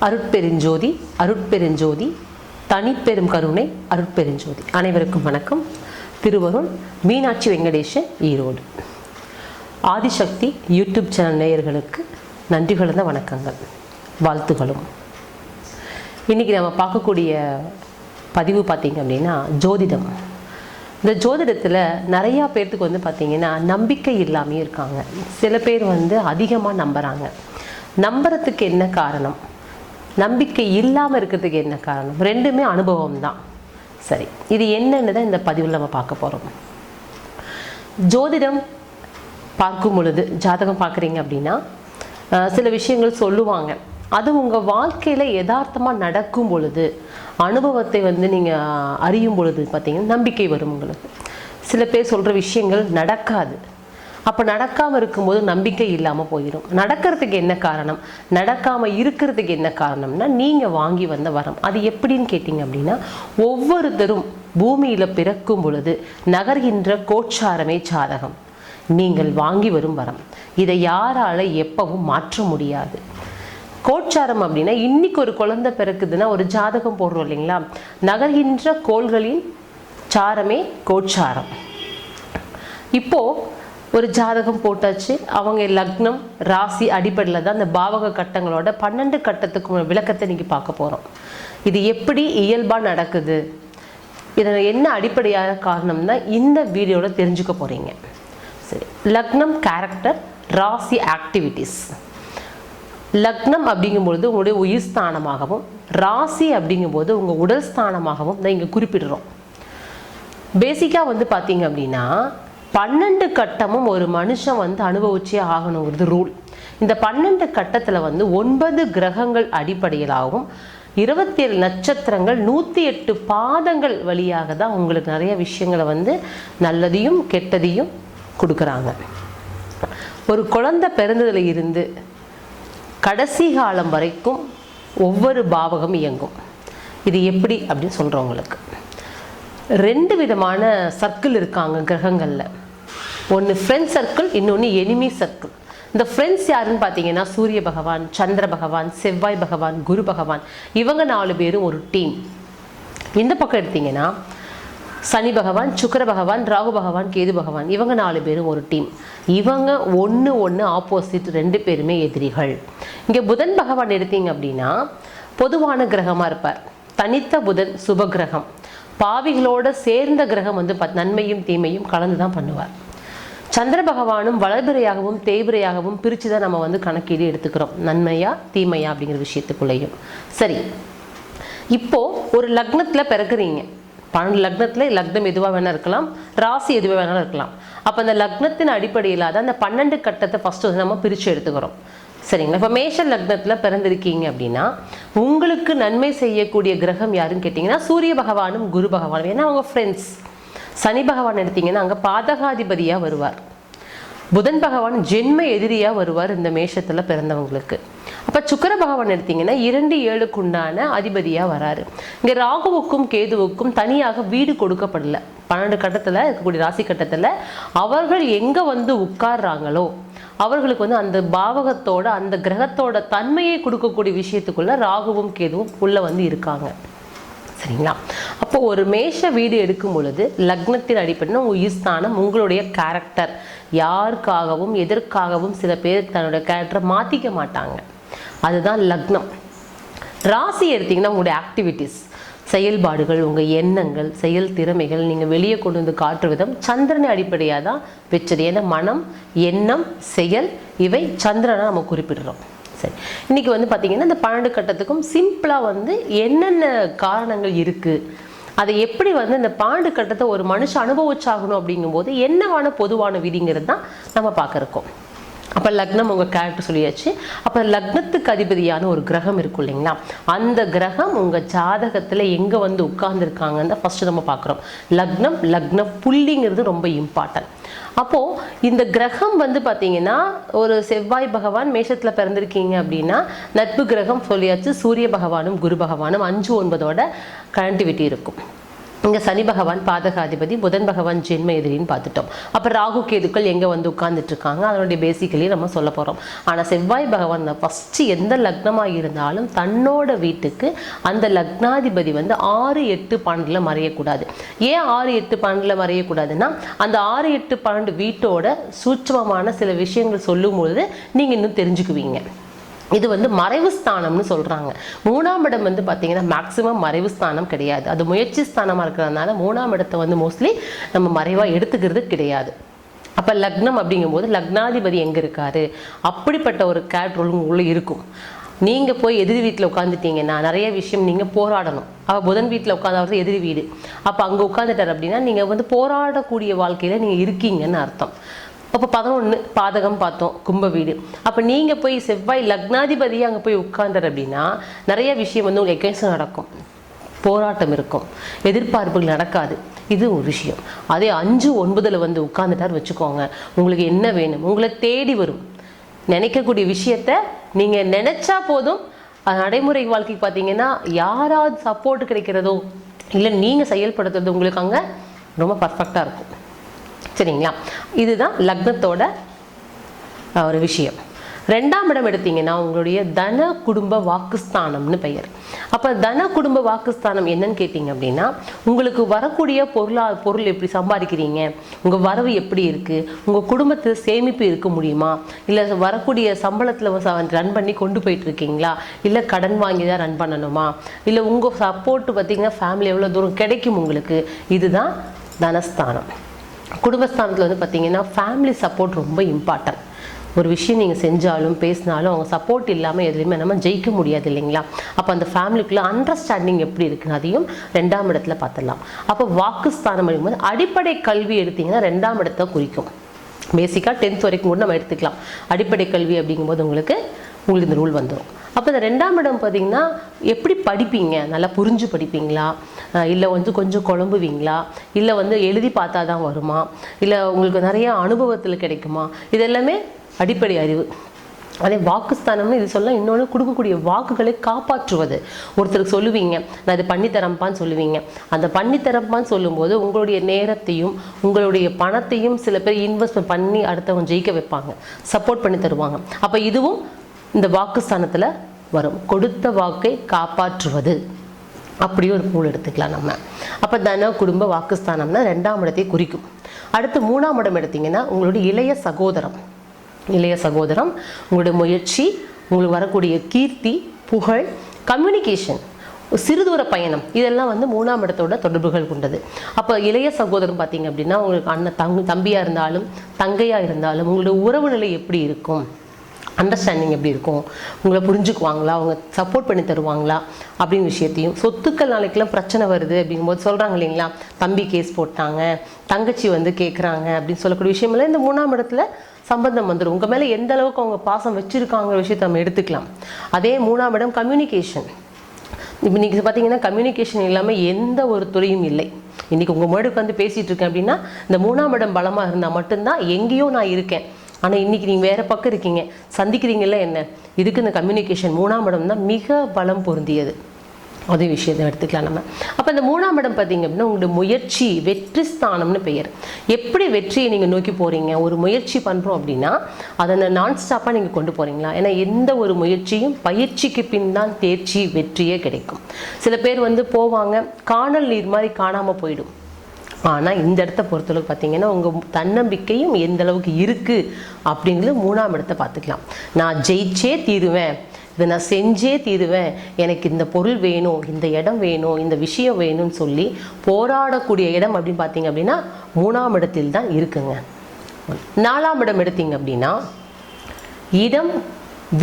அருட்பெருஞ்சோதி அருட்பெருஞ்சோதி தனிப்பெரும் கருணை அருட்பெருஞ்சோதி. அனைவருக்கும் வணக்கம். திருவருள் மீனாட்சி வெங்கடேசன், ஈரோடு. ஆதிசக்தி யூடியூப் சேனல் நேயர்களுக்கு நன்றி கலந்த வணக்கங்கள், வாழ்த்துகளும். இன்றைக்கி நம்ம பார்க்கக்கூடிய பதிவு பார்த்திங்க அப்படின்னா ஜோதிடம். இந்த ஜோதிடத்தில் நிறையா பேர்த்துக்கு பார்த்திங்கன்னா நம்பிக்கை இல்லாமல் இருக்காங்க. சில பேர் அதிகமாக நம்புகிறாங்க. நம்புறதுக்கு என்ன காரணம், நம்பிக்கை இல்லாமல் இருக்கிறதுக்கு என்ன காரணம்? ரெண்டுமே அனுபவம் தான். சரி, இது என்னன்னு தான் இந்த பதிவில் நம்ம பார்க்க போகிறோம். ஜோதிடம் பார்க்கும் பொழுது, ஜாதகம் பார்க்குறீங்க அப்படின்னா சில விஷயங்கள் சொல்லுவாங்க. அது உங்கள் வாழ்க்கையில் யதார்த்தமாக நடக்கும் பொழுது, அனுபவத்தை நீங்கள் அறியும் பொழுது பார்த்திங்கன்னா நம்பிக்கை வரும் உங்களுக்கு. சில பேர் சொல்கிற விஷயங்கள் நடக்காது. அப்போ நடக்காமல் இருக்கும்போது நம்பிக்கை இல்லாமல் போயிடும். நடக்கிறதுக்கு என்ன காரணம், நடக்காமல் இருக்கிறதுக்கு என்ன காரணம்னா நீங்கள் வாங்கி வந்த வரம். அது எப்படின்னு கேட்டிங்க அப்படின்னா, ஒவ்வொருத்தரும் பூமியில் பிறக்கும் பொழுது நகர்கின்ற கோட்சாரமே ஜாதகம். நீங்கள் வாங்கி வரும் வரம். இதை யாரால எப்பவும் மாற்ற முடியாது. கோட்சாரம் அப்படின்னா, இன்னைக்கு ஒரு குழந்தை பிறக்குதுன்னா ஒரு ஜாதகம் போடுறோம் இல்லைங்களா, நகர்கின்ற கோள்களின் சாரமே கோட்சாரம். இப்போது ஒரு ஜாதகம் போட்டாச்சு, அவங்க லக்னம் ராசி அடிப்படையில் தான் அந்த பாவக கட்டங்களோட 12 கட்டத்துக்கு விளக்கத்தை இன்றைக்கி பார்க்க போகிறோம். இது எப்படி இயல்பாக நடக்குது, இதில் என்ன அடிப்படையான காரணம்னா இந்த வீடியோவில் தெரிஞ்சுக்க போகிறீங்க. சரி, லக்னம் கேரக்டர், ராசி ஆக்டிவிட்டீஸ். லக்னம் அப்படிங்கும்பொழுது உங்களுடைய உயிர் ஸ்தானமாகவும், ராசி அப்படிங்கும்போது உங்கள் உடல் ஸ்தானமாகவும் தான் இங்கே குறிப்பிடுறோம். பேசிக்காக பார்த்தீங்க அப்படின்னா 12 கட்டமும் ஒரு மனுஷன் அனுபவிச்சே ஆகணுங்கிறது ரூல். இந்த 12 கட்டத்தில் 9 கிரகங்கள் அடிப்படையிலாகவும் 27 நட்சத்திரங்கள் 108 பாதங்கள் வழியாக தான் உங்களுக்கு நிறைய விஷயங்களை நல்லதையும் கெட்டதையும் கொடுக்குறாங்க. ஒரு குழந்தை பிறந்ததுல இருந்து கடைசி காலம் வரைக்கும் ஒவ்வொரு பாவகம் இயங்கும். இது எப்படி அப்படின்னு சொல்கிறவங்களுக்கு 2 விதமான சர்க்கிள் இருக்காங்க கிரகங்களில். ஒன்று ஃப்ரெண்ட் சர்க்கிள், இன்னொன்று எனிமி சர்க்கிள். இந்த ஃப்ரெண்ட்ஸ் யாருன்னு பார்த்தீங்கன்னா சூரிய பகவான், சந்திர பகவான், செவ்வாய் பகவான், குரு பகவான், இவங்க 4 பேரும் ஒரு டீம். இந்த பக்கம் எடுத்தீங்கன்னா சனி பகவான், சுக்கிர பகவான், ராகு பகவான், கேது பகவான், இவங்க 4 பேரும் ஒரு டீம். இவங்க ஒன்று ஆப்போசிட், 2 பேருமே எதிரிகள். இங்கே புதன் பகவான் எடுத்தீங்க அப்படின்னா பொதுவான கிரகமாக இருப்பார். தனித்த புதன் சுப கிரகம். பாவிகளோட சேர்ந்த கிரகம் நன்மையும் தீமையும் கலந்து தான் பண்ணுவார். சந்திர பகவானும் வளர்பிறையாகவும் தேய்பிறையாகவும் பிரித்து தான் நம்ம கணக்கீடு எடுத்துக்கிறோம், நன்மையா தீமையா அப்படிங்கிற விஷயத்துக்குள்ளேயும். சரி, இப்போ ஒரு லக்னத்தில் பிறகுறீங்க. 12 லக்னத்தில் லக்னம் எதுவாக வேணா இருக்கலாம், ராசி எதுவாக வேணாலும் இருக்கலாம். அப்போ அந்த லக்னத்தின் அடிப்படையில் தான் அந்த 12 கட்டத்தை ஃபஸ்ட்டு நம்ம பிரித்து எடுத்துக்கிறோம். சரிங்களா? இப்போ மேஷ லக்னத்தில் பிறந்திருக்கீங்க அப்படின்னா உங்களுக்கு நன்மை செய்யக்கூடிய கிரகம் யாருன்னு கேட்டிங்கன்னா சூரிய பகவானும் குரு பகவானும். ஏன்னா அவங்க ஃப்ரெண்ட்ஸ். சனி பகவான் எடுத்தீங்கன்னா அங்கே பாதகாதிபதியாக வருவார். புதன் பகவான் ஜென்ம எதிரியாக வருவார் இந்த மேஷத்தில் பிறந்தவங்களுக்கு. அப்போ சுக்கிர பகவான் எடுத்தீங்கன்னா 2-7க்கு உண்டான அதிபதியாக வராரு. இங்கே ராகுவுக்கும் கேதுவுக்கும் தனியாக வீடு கொடுக்கப்படல. 12 கட்டத்தில் இருக்கக்கூடிய ராசி கட்டத்தில் அவர்கள் எங்கே உட்கார்றாங்களோ அவர்களுக்கு அந்த பாவகத்தோட அந்த கிரகத்தோட தன்மையை கொடுக்கக்கூடிய விஷயத்துக்குள்ள ராகுவும் கேதுவும் உள்ள இருக்காங்க. சரிங்களா? அப்போ ஒரு மேஷ வீடு எடுக்கும் பொழுது லக்னத்தின் அடிப்படையில் உயிர் ஸ்தானம், உங்களுடைய கேரக்டர். யாருக்காகவும் எதற்காகவும் சில பேர் தன்னோட கேரக்டரை மாற்றிக்க மாட்டாங்க. அதுதான் லக்னம். ராசி எடுத்திங்கன்னா உங்களுடைய ஆக்டிவிட்டீஸ், செயல்பாடுகள், உங்கள் எண்ணங்கள், செயல் திறமைகள், நீங்கள் வெளியே கொண்டு காட்டுற விதம் சந்திரனை அடிப்படையாக தான் வச்சது. ஏன்னா மனம், எண்ணம், செயல் இவை சந்திரனை நம்ம குறிப்பிடுறோம். சரி, இன்றைக்கி பார்த்திங்கன்னா இந்த 12 கட்டத்துக்கும் சிம்பிளாக என்னென்ன காரணங்கள் இருக்குது, அதை எப்படி இந்த 12 கட்டத்தை ஒரு மனுஷன் அனுபவிச்சாகணும் அப்படிங்கும்போது என்னவான பொதுவான விதிங்கிறது தான் நம்ம பார்க்க இருக்கோம். அப்போ லக்னம் உங்கள் கேரக்டர் சொல்லியாச்சு. அப்போ லக்னத்துக்கு அதிபதியான ஒரு கிரகம் இருக்கும் இல்லைங்களா, அந்த கிரகம் உங்கள் ஜாதகத்தில் எங்கே உட்கார்ந்துருக்காங்கன்னு தான் ஃபஸ்ட்டு நம்ம பார்க்குறோம். லக்ன புள்ளிங்கிறது ரொம்ப இம்பார்ட்டன்ட். அப்போது இந்த கிரகம் பார்த்தீங்கன்னா ஒரு செவ்வாய் பகவான் மேஷத்தில் பிறந்திருக்கீங்க அப்படின்னா நட்பு கிரகம் சொல்லியாச்சு. சூரிய பகவானும் குரு பகவானும் 5-9 கனெக்டிவிட்டி இருக்கும். இங்கே சனி பகவான் பாதகாதிபதி, புதன் பகவான் ஜென்ம எதிரின்னு பார்த்துட்டோம். அப்போ ராகு கேதுக்கள் எங்கே வந்து உட்கார்ந்துட்டு இருக்காங்க, அதனுடைய பேசிக்கலி நம்ம சொல்ல போகிறோம். ஆனால் செவ்வாய் பகவான் ஃபஸ்ட்டு எந்த லக்னமாக இருந்தாலும் தன்னோட வீட்டுக்கு அந்த லக்னாதிபதி வந்து 6, 8, 12 மறையக்கூடாது. ஏன் 6, 8, 12 மறையக்கூடாதுன்னா, அந்த 6, 8, 12 வீட்டோட சூட்சமமான சில விஷயங்கள் சொல்லும் பொழுது நீங்கள் இன்னும் தெரிஞ்சுக்குவீங்க. இது வந்து மறைவு ஸ்தானம்னு சொல்கிறாங்க. 3ஆம் இடம் வந்து பார்த்தீங்கன்னா மேக்ஸிமம் மறைவு ஸ்தானம் கிடையாது. அது முயற்சி ஸ்தானமாக இருக்கிறதுனால 3ஆம் இடத்தை வந்து மோஸ்ட்லி நம்ம மறைவாக எடுத்துக்கிறது கிடையாது. அப்போ லக்னம் அப்படிங்கும்போது லக்னாதிபதி எங்கே இருக்காரு, அப்படிப்பட்ட ஒரு கேட்ரோல் உங்களுக்குள்ள இருக்கும். நீங்கள் போய் எதிரி வீட்டில் உட்காந்துட்டீங்கன்னா நிறைய விஷயம் நீங்கள் போராடணும். அவள் புதன் வீட்டில் உட்காந்து எதிரி வீடு, அப்போ அங்கே உட்காந்துட்டார் அப்படின்னா நீங்கள் வந்து போராடக்கூடிய வாழ்க்கையில் நீங்கள் இருக்கீங்கன்னு அர்த்தம். அப்போ 11 பாதகம் பார்த்தோம், கும்ப வீடு. அப்போ நீங்கள் போய் செவ்வாய் லக்னாதிபதியாக அங்கே போய் உட்கார்ந்தார் அப்படின்னா நிறைய விஷயம் வந்து உங்களுக்கு எகேன்ஸ்ட் நடக்கும், போராட்டம் இருக்கும், எதிர்பார்ப்புகள் நடக்காது. இது ஒரு விஷயம். அதே 5, 9 வந்து உட்கார்ந்துட்டார் வச்சுக்கோங்க, உங்களுக்கு என்ன வேணும் உங்களை தேடி வரும். நினைக்கக்கூடிய விஷயத்த நீங்கள் நினச்சா போதும். நடைமுறை வாழ்க்கைக்கு பார்த்தீங்கன்னா யாராவது சப்போர்ட் கிடைக்கிறதோ இல்லை நீங்கள் செயல்படுத்துறது உங்களுக்கு அங்கே ரொம்ப பர்ஃபெக்டாக இருக்கும். சரிங்களா? இதுதான் லக்னத்தோட ஒரு விஷயம். 2ஆம் இடம் எடுத்தீங்கன்னா உங்களுடைய தன குடும்ப வாக்குஸ்தானம்னு பெயர். அப்போ தன குடும்ப வாக்குஸ்தானம் என்னன்னு கேட்டிங்க அப்படின்னா, உங்களுக்கு வரக்கூடிய பொருள் எப்படி சம்பாதிக்கிறீங்க, உங்கள் வரவு எப்படி இருக்குது, உங்கள் குடும்பத்தில் சேமிப்பு இருக்க முடியுமா, இல்லை வரக்கூடிய சம்பளத்தில் ரன் பண்ணி கொண்டு போயிட்டு இருக்கீங்களா, இல்லை கடன் வாங்கி தான் ரன் பண்ணணுமா, இல்லை உங்கள் சப்போர்ட்டு பார்த்திங்கன்னா ஃபேமிலி எவ்வளோ தூரம் கிடைக்கும் உங்களுக்கு. இதுதான் தனஸ்தானம். குடும்பஸ்தானத்தில் வந்து பார்த்திங்கன்னா ஃபேமிலி சப்போர்ட் ரொம்ப இம்பார்ட்டன்ட். ஒரு விஷயம் நீங்கள் செஞ்சாலும் பேசினாலும் அவங்க சப்போர்ட் இல்லாமல் எதுலையுமே நம்ம ஜெயிக்க முடியாது இல்லைங்களா? அப்போ அந்த ஃபேமிலிக்குள்ளே அண்டர்ஸ்டாண்டிங் எப்படி இருக்குன்னு அதையும் 2ஆம் இடத்துல பார்த்துடலாம். அப்போ வாக்குஸ்தானம் அப்படிங்கும்போது அடிப்படை கல்வி எடுத்திங்கன்னா 2ஆம் இடத்தை குறிக்கும். பேசிக்காக 10th வரைக்கும் கூட நம்ம எடுத்துக்கலாம். அடிப்படை கல்வி அப்படிங்கும்போது உங்களுக்கு இந்த ரூல் வந்துடும். அப்போ இந்த 2ஆம் இடம் பார்த்தீங்கன்னா எப்படி படிப்பீங்க, நல்லா புரிஞ்சு படிப்பீங்களா, இல்லை வந்து கொஞ்சம் குழம்புவீங்களா, இல்லை வந்து எழுதி பார்த்தா தான் வருமா, இல்லை உங்களுக்கு நிறைய அனுபவத்தில் கிடைக்குமா, இதெல்லாமே அடிப்படை அறிவு. அதே வாக்குஸ்தானம்னு இது சொல்ல இன்னொன்று கொடுக்கக்கூடிய வாக்குகளை காப்பாற்றுவது. ஒருத்தருக்கு சொல்லுவீங்க நான் இது பண்ணித்தரப்பான்னு சொல்லுவீங்க. அந்த பண்ணித்தரப்பான்னு சொல்லும்போது உங்களுடைய நேரத்தையும் உங்களுடைய பணத்தையும் சில பேர் இன்வெஸ்ட்மெண்ட் பண்ணி அடுத்தவங்க ஜெயிக்க வைப்பாங்க, சப்போர்ட் பண்ணி தருவாங்க. அப்போ இதுவும் இந்த வாக்குஸ்தானத்தில் வரும். கொடுத்த வாக்கை காப்பாற்றுவது, அப்படி ஒரு ரூல் எடுத்துக்கலாம் நம்ம. அப்போ தன குடும்ப வாக்குஸ்தானம்னா 2ஆம் இடத்தை குறிக்கும். அடுத்து 3ஆம் இடம் எடுத்திங்கன்னா உங்களுடைய இளைய சகோதரம், உங்களுடைய முயற்சி, உங்களுக்கு வரக்கூடிய கீர்த்தி, புகழ், கம்யூனிகேஷன், சிறுதூர பயணம், இதெல்லாம் வந்து 3ஆம் இடத்தோட தொடர்புகள் கொண்டது. அப்போ இளைய சகோதரம் பார்த்தீங்க அப்படின்னா உங்களுக்கு அண்ணன் தம்பியாக இருந்தாலும் தங்கையாக இருந்தாலும் உங்களுடைய உறவு நிலை எப்படி இருக்கும், அண்டர்ஸ்டாண்டிங் எப்படி இருக்கும், உங்களை புரிஞ்சுக்குவாங்களா, அவங்க சப்போர்ட் பண்ணி தருவாங்களா அப்படின்னு விஷயத்தையும், சொத்துக்கள் நாளைக்கெல்லாம் பிரச்சனை வருது அப்படிங்கும்போது சொல்கிறாங்க இல்லைங்களா, தம்பி கேஸ் போட்டாங்க, தங்கச்சி வந்து கேட்குறாங்க அப்படின்னு சொல்லக்கூடிய விஷயமெல்லாம் இந்த 3ஆம் இடத்துல சம்பந்தம் வந்துடும். உங்கள் மேலே எந்த அளவுக்கு அவங்க பாசம் வச்சுருக்காங்கிற விஷயத்தை நம்ம எடுத்துக்கலாம். அதே 3ஆம் இடம் கம்யூனிகேஷன். இப்போ இன்றைக்கி பார்த்தீங்கன்னா கம்யூனிகேஷன் இல்லாமல் எந்த ஒரு துறையும் இல்லை. இன்றைக்கி உங்கள் முன்னாடி உட்காந்து பேசிகிட்டு இருக்கேன் அப்படின்னா இந்த 3ஆம் இடம் பலமாக இருந்தால் மட்டும்தான் எங்கேயோ நான் இருக்கேன். ஆனால் இன்றைக்கி நீங்கள் வேறு பக்கம் இருக்கீங்க, சந்திக்கிறீங்கள என்ன, இதுக்கு இந்த கம்யூனிகேஷன் 3ஆம் இடம் தான் மிக பலம் பொருந்தியது. அதே விஷயத்தை எடுத்துக்கலாம் நம்ம. அப்போ இந்த 3ஆம் இடம் பார்த்தீங்க அப்படின்னா உங்களுடைய முயற்சி, வெற்றி ஸ்தானம்னு பெயர். எப்படி வெற்றியை நீங்கள் நோக்கி போகிறீங்க, ஒரு முயற்சி பண்ணுறோம் அப்படின்னா அதை நான் ஸ்டாப்பாக நீங்கள் கொண்டு போகிறீங்களா? ஏன்னா எந்த ஒரு முயற்சியும் பயிற்சிக்கு பின் தான் தேர்ச்சி, வெற்றியே கிடைக்கும். சில பேர் வந்து போவாங்க, காணல் நீர் மாதிரி காணாமல் போயிடும். ஆனால் இந்த இடத்த பொறுத்தளவுக்கு பார்த்தீங்கன்னா உங்கள் தன்னம்பிக்கையும் எந்த அளவுக்கு இருக்குது அப்படிங்கிறது 3ஆம் இடத்தை பார்த்துக்கலாம். நான் ஜெயிச்சே தீருவேன், இதை நான் செஞ்சே தீருவேன், எனக்கு இந்த பொருள் வேணும், இந்த இடம் வேணும், இந்த விஷயம் வேணும்னு சொல்லி போராடக்கூடிய இடம் அப்படின்னு பார்த்தீங்க அப்படின்னா 3ஆம் இடத்தில் தான் இருக்குங்க. 4ஆம் இடம் எடுத்தீங்க அப்படின்னா இடம்,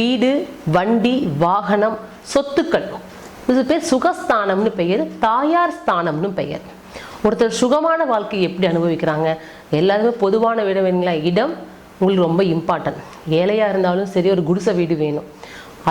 வீடு, வண்டி, வாகனம், சொத்துக்கள், இது பேர் சுகஸ்தானம்னு பெயர், தாயார் ஸ்தானம்னு பெயர். ஒருத்தர் சுகமான வாழ்க்கையை எப்படி அனுபவிக்கிறாங்க, எல்லாருமே பொதுவான இடம் வேணுங்களா, இடம் உங்களுக்கு ரொம்ப இம்பார்ட்டன்ட். ஏழையாக இருந்தாலும் சரி ஒரு குடிசை வீடு வேணும்.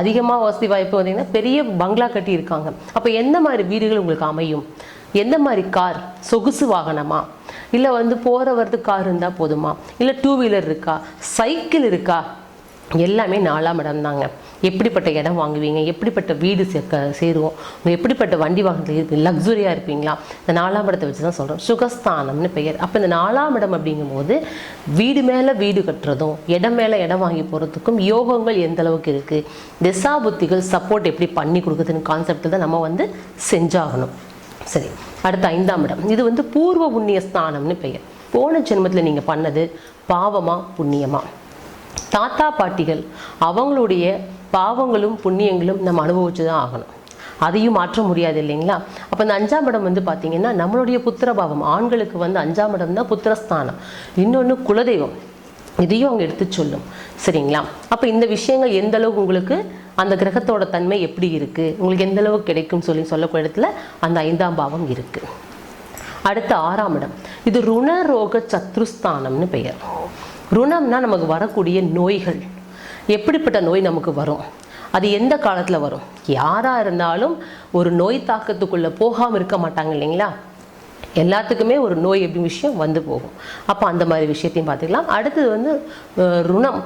அதிகமாக வசதி வாய்ப்பு பார்த்தீங்கன்னா பெரிய பங்களா கட்டி இருக்காங்க. அப்போ எந்த மாதிரி வீடுகள் உங்களுக்கு அமையும், எந்த மாதிரி கார், சொகுசு வாகனமா, இல்லை வந்து போகிற வரதுக்கு கார் இருந்தால் போதுமா, இல்லை 2 வீலர் இருக்கா, சைக்கிள் இருக்கா, எல்லாமே 4ஆம் இடம் தாங்க. எப்படிப்பட்ட இடம் வாங்குவீங்க, எப்படிப்பட்ட வீடு சேருவோம், எப்படிப்பட்ட வண்டி வாகனத்தில் இருப்பீங்க, லக்ஸுரியாக இருப்பீங்களா, இந்த 4ஆம் இடத்தை வச்சு தான் சொல்கிறோம். சுகஸ்தானம்னு பெயர். அப்போ இந்த 4ஆம் இடம் அப்படிங்கும்போது வீடு மேலே வீடு கட்டுறதும் இடம் மேலே இடம் வாங்கி போகிறதுக்கும் யோகங்கள் எந்த அளவுக்கு இருக்குது, திசா புத்திகள் சப்போர்ட் எப்படி பண்ணி கொடுக்குதுன்னு கான்செப்ட் தான் நம்ம வந்து செஞ்சாகணும். சரி, அடுத்த 5ஆம் இடம். இது பூர்வ புண்ணிய ஸ்தானம்னு பெயர். போன ஜென்மத்தில் நீங்கள் பண்ணது பாவமா புண்ணியமா, தாத்தா பாட்டிகள் அவங்களுடைய பாவங்களும் புண்ணியங்களும் நம்ம அனுபவிச்சு தான் ஆகணும், அதையும் மாற்ற முடியாது இல்லைங்களா. அப்போ இந்த 5ஆம் இடம் பார்த்தீங்கன்னா நம்மளுடைய புத்திரபாவம். ஆண்களுக்கு 5ஆம் இடம் தான் புத்திரஸ்தானம், இன்னொன்று குலதெய்வம், இதையும் அவங்க எடுத்து சொல்லும். சரிங்களா. அப்போ இந்த விஷயங்கள் எந்த அளவுக்கு உங்களுக்கு அந்த கிரகத்தோட தன்மை எப்படி இருக்குது, உங்களுக்கு எந்த அளவுக்கு கிடைக்கும் சொல்லக்கூடிய இடத்துல அந்த 5ஆம் பாவம் இருக்குது. அடுத்த 6ஆம் இடம். இது ருணரோக சத்ருஸ்தானம்னு பெயர். ருணம்னா நமக்கு வரக்கூடிய நோய்கள், எப்படிப்பட்ட நோய் நமக்கு வரும், அது எந்த காலத்தில் வரும், யாராக இருந்தாலும் ஒரு நோய் தாக்கத்துக்குள்ளே போகாமல் இருக்க மாட்டாங்க இல்லைங்களா. எல்லாத்துக்குமே ஒரு நோய் எப்படி விஷயம் வந்து போகும். அப்போ அந்த மாதிரி விஷயத்தையும் பார்த்துக்கலாம். அடுத்தது ருணம்,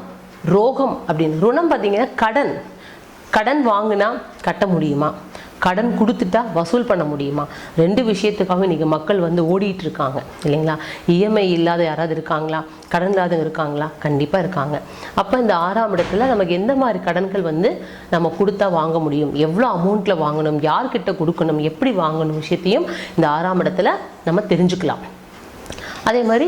ரோகம் அப்படின்னு. ருணம் பார்த்தீங்கன்னா கடன் வாங்கினா கட்ட முடியுமா, கடன் கொடுத்துட்டா வசூல் பண்ண முடியுமா, 2 விஷயத்துக்காக இன்றைக்கி மக்கள் ஓடிட்டு இருக்காங்க இல்லைங்களா. இஎம்ஐ இல்லாத யாராவது இருக்காங்களா, கடன் இல்லாதவங்க இருக்காங்களா, கண்டிப்பாக இருக்காங்க. அப்போ இந்த 6ஆம் இடத்துல நமக்கு எந்த மாதிரி கடன்கள் நம்ம கொடுத்தா வாங்க முடியும், எவ்வளோ அமௌண்ட்டில் வாங்கணும், யார்கிட்ட கொடுக்கணும், எப்படி வாங்கணும் விஷயத்தையும் இந்த 6ஆம் இடத்துல நம்ம தெரிஞ்சுக்கலாம். அதே மாதிரி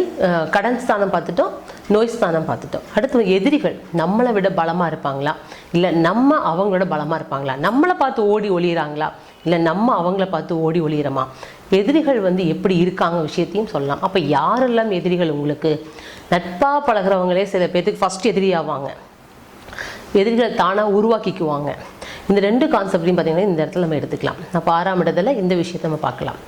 கடன் ஸ்தானம் பார்த்துட்டோம், நோய் ஸ்தானம் பார்த்துட்டோம். அடுத்து எதிரிகள் நம்மளை விட பலமாக இருப்பாங்களா, இல்லை நம்ம அவங்களோட பலமாக இருப்பாங்களா, நம்மளை பார்த்து ஓடி ஒளியிறாங்களா, இல்லை நம்ம அவங்கள பார்த்து ஓடி ஒளியிறோமா, எதிரிகள் எப்படி இருக்காங்க விஷயத்தையும் சொல்லலாம். அப்போ யாரெல்லாம் எதிரிகள் உங்களுக்கு, நட்பாக பழகிறவங்களே சில பேர்த்துக்கு ஃபஸ்ட் எதிரியாவாங்க, எதிரிகளை தானாக உருவாக்கிக்குவாங்க. இந்த 2 கான்செப்டையும் பார்த்தீங்கன்னா இந்த இடத்துல நம்ம எடுத்துக்கலாம். அப்போ 6ஆம் இடத்துல இந்த விஷயத்தை நம்ம பார்க்கலாம்.